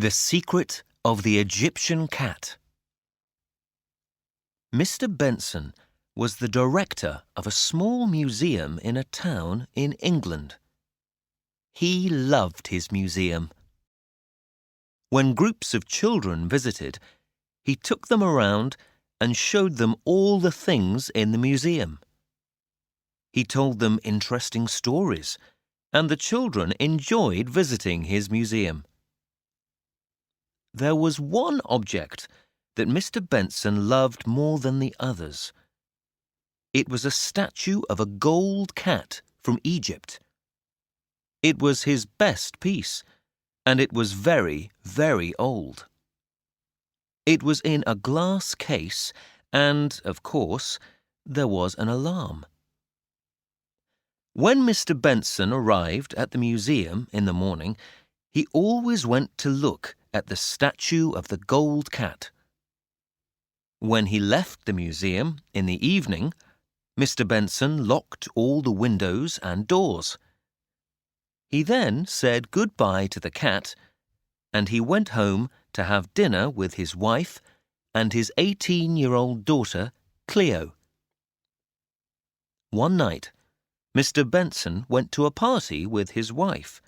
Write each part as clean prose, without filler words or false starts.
The Secret of the Egyptian Cat. Mr. Benson was the director of a small museum in a town in England. He loved his museum. When groups of children visited, he took them around and showed them all the things in the museum. He told them interesting stories, and the children enjoyed visiting his museum. There was one object that Mr. Benson loved more than the others. It was a statue of a gold cat from Egypt. It was his best piece, and it was very, very old. It was in a glass case, and, of course, there was an alarm. When Mr. Benson arrived at the museum in the morning, he always went to look at the statue of the gold cat. When he left the museum in the evening, Mr. Benson locked all the windows and doors. He then said goodbye to the cat, and he went home to have dinner with his wife and his 18-year-old daughter, Cleo. One night, Mr. Benson went to a party with his wife.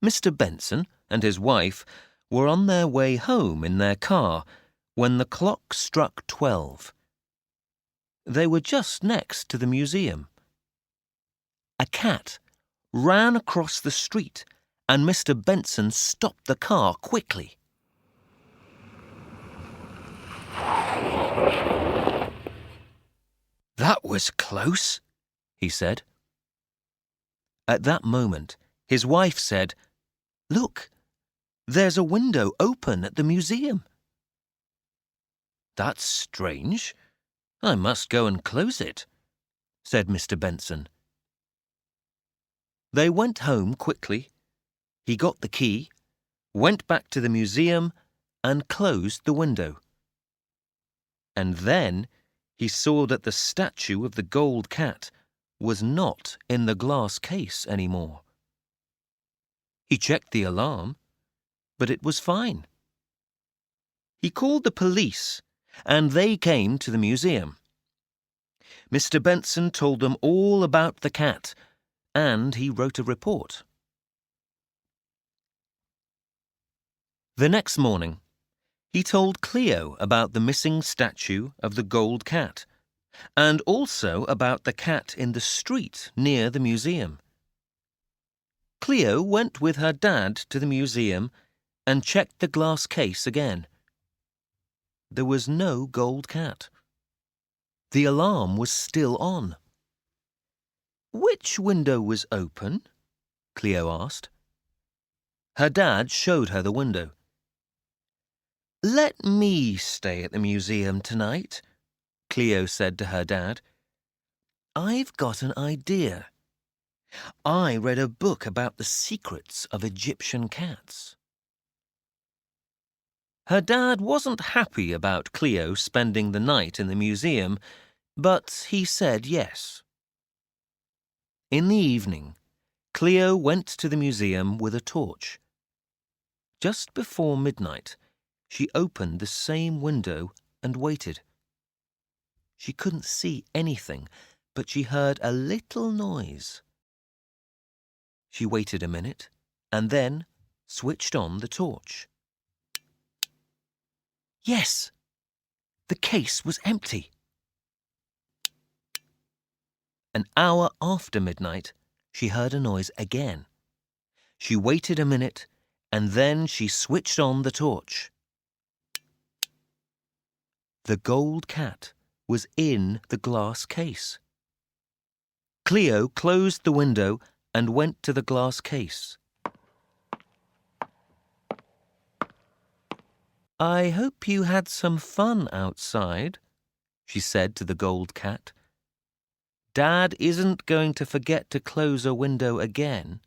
Mr. Benson and his wife were on their way home in their car when the clock struck 12. They were just next to the museum. A cat ran across the street, and Mr. Benson stopped the car quickly. "That was close," he said. At that moment, his wife said, "Look, there's a window open at the museum." "That's strange. I must go and close it," said Mr. Benson. They went home quickly. He got the key, went back to the museum, and closed the window. And then he saw that the statue of the gold cat was not in the glass case anymore. He checked the alarm, but it was fine. He called the police, and they came to the museum. Mr. Benson told them all about the cat, and he wrote a report. The next morning, he told Cleo about the missing statue of the gold cat, and also about the cat in the street near the museum. Cleo went with her dad to the museum and checked the glass case again. There was no gold cat. The alarm was still on. "Which window was open?" Cleo asked. Her dad showed her the window. "Let me stay at the museum tonight," Cleo said to her dad. "I've got an idea. I read a book about the secrets of Egyptian cats." Her dad wasn't happy about Cleo spending the night in the museum, but he said yes. In the evening, Cleo went to the museum with a torch. Just before midnight, she opened the same window and waited. She couldn't see anything, but she heard a little noise. She waited a minute and then switched on the torch. Yes! The case was empty. An hour after midnight, she heard a noise again. She waited a minute, and then she switched on the torch. The gold cat was in the glass case. Cleo closed the window and went to the glass case. "I hope you had some fun outside," she said to the gold cat. "Dad isn't going to forget to close a window again."